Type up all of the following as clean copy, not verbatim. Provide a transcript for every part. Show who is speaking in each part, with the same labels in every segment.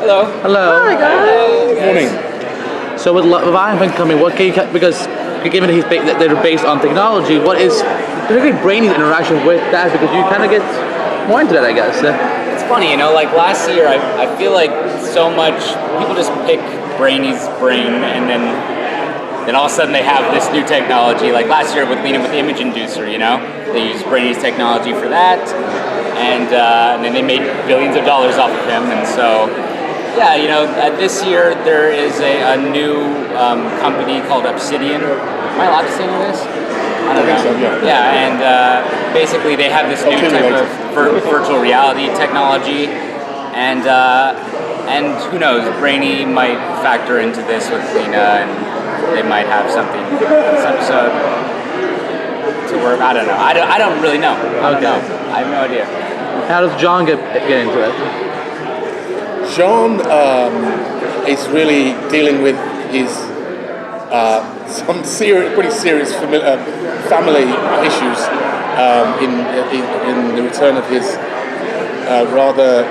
Speaker 1: Hello.
Speaker 2: Hello.
Speaker 3: Hi, guys.
Speaker 4: Good morning.
Speaker 2: So with Iron Man coming, what can you, because given that they're based on technology, what is particularly Brainy's interaction with that? Because you kind of get more into that, I guess.
Speaker 1: It's funny, like last year, I feel like so much people just pick Brainy's brain, and then all of a sudden they have this new technology. Like last year with the image inducer, they used Brainy's technology for that, and then they made billions of dollars off of him, and so. Yeah, this year there is a new company called Obsidian. Am I allowed to say any of this? I don't know.
Speaker 4: So, yeah.
Speaker 1: Yeah, and basically they have this new type of virtual reality technology, and who knows, Brainy might factor into this with Lena, and they might have something this episode to work. I don't know. I don't really know. I don't know. I have no idea.
Speaker 2: How does John get into it?
Speaker 4: John is really dealing with his some pretty serious family issues in the return of his rather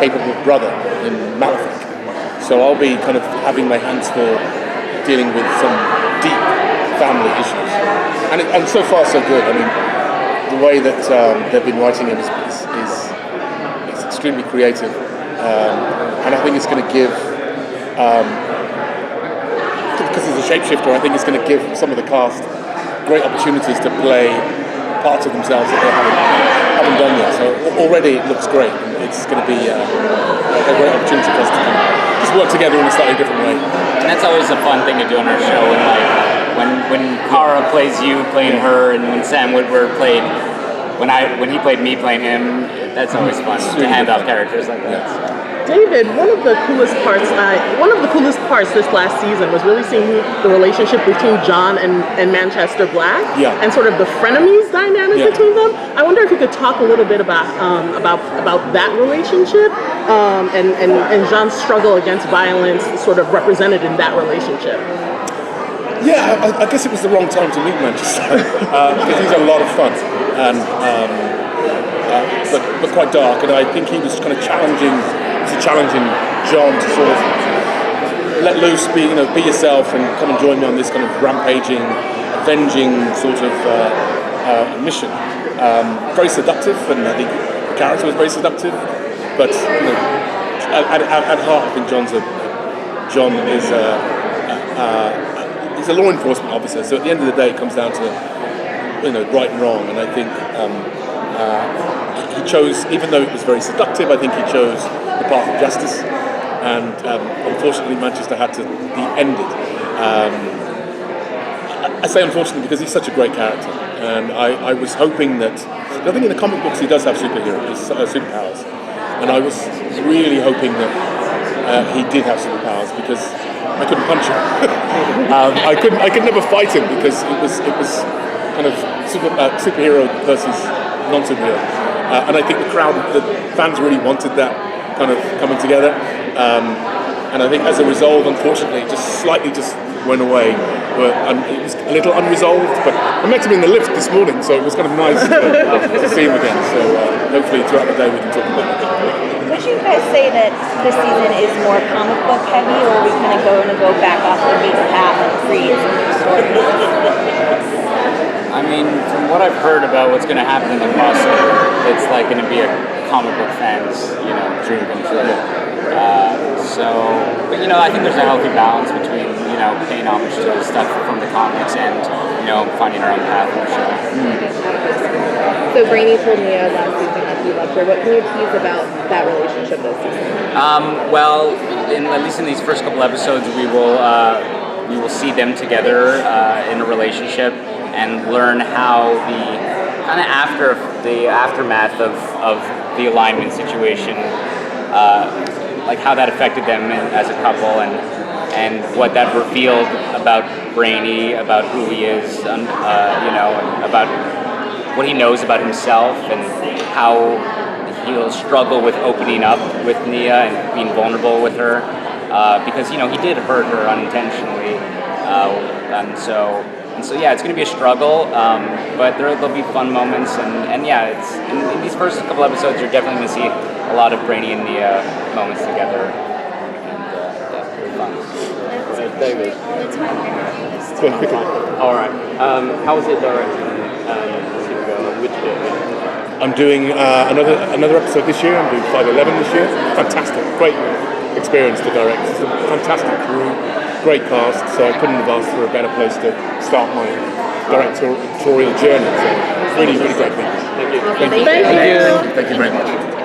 Speaker 4: capable brother in Behbakht. So I'll be kind of having my hands full dealing with some deep family issues, and so far so good. I mean, the way that they've been writing him is extremely creative. And I think it's going to give, because he's a shapeshifter, I think it's going to give some of the cast great opportunities to play parts of themselves that they haven't done yet. So already it looks great. It's going to be a great opportunity for us to just work together in a slightly different way.
Speaker 1: And that's always a fun thing to do on our show. When Kara plays you playing her, and when Sam Woodward played. When he played me playing him, that's always fun to hand off characters like that. So.
Speaker 3: David, one of the coolest parts this last season was really seeing the relationship between John and Manchester Black, and sort of the frenemies dynamic between them. I wonder if you could talk a little bit about that relationship and John's struggle against violence, sort of represented in that relationship.
Speaker 4: Yeah, I guess it was the wrong time to meet Manchester because he's a lot of fun and but quite dark, and I think he was kind of challenging John to sort of let loose, be yourself, and come and join me on this kind of rampaging, avenging sort of mission. Very seductive, and I think the character was very seductive, but at heart, I think John is he's a law enforcement officer, so at the end of the day it comes down to right and wrong, and I think he chose, even though it was very seductive, I think he chose the path of justice, and unfortunately Manchester had to be ended. I say unfortunately because he's such a great character, and I was hoping that, I think in the comic books he does have superpowers, and I was really hoping that he did have superpowers, because I couldn't punch him. I could never fight him because it was kind of superhero versus non-superhero, and I think the fans really wanted that kind of coming together, and I think as a result, unfortunately, it just went away. It was a little unresolved, but I met him in the lift this morning, so it was kind of nice to see him again. So hopefully throughout the day we can talk about it.
Speaker 5: Would you guys say that this season is more comic book heavy, or are we kind of going to go back off the beaten path and create some new stories?
Speaker 1: I mean, from what I've heard about what's going to happen in the crossover, it's like going to be a comic book fans, dream come true. But I think there's a healthy balance between, paying homage to stuff from the comics and, finding our own path in the show.
Speaker 6: So Brainy told Mia last season that he loved her. What can you tease about that relationship this season?
Speaker 1: Well, at least in these first couple episodes, we will see them together in a relationship and learn how the kind of aftermath of the alignment situation, like how that affected them as a couple, and what that revealed about Brainy, about who he is, and about what he knows about himself, and how he'll struggle with opening up with Nia and being vulnerable with her, because he did hurt her unintentionally, and so And so yeah, it's going to be a struggle, but there'll be fun moments, and yeah, it's in these first couple episodes, you're definitely going to see a lot of Brainy and Nia moments together, and yeah, it'll be fun.
Speaker 7: David.
Speaker 4: Go on, quickly.
Speaker 7: All right. How was it directing Supergirl and which bit?
Speaker 4: I'm doing another episode this year. I'm doing 511 this year. Fantastic, great experience to direct. It's a fantastic crew, great cast. So I couldn't have asked for a better place to start my directorial journey. So really, really great thing.
Speaker 7: Thank you.
Speaker 3: Thank you.
Speaker 4: Thank you very much.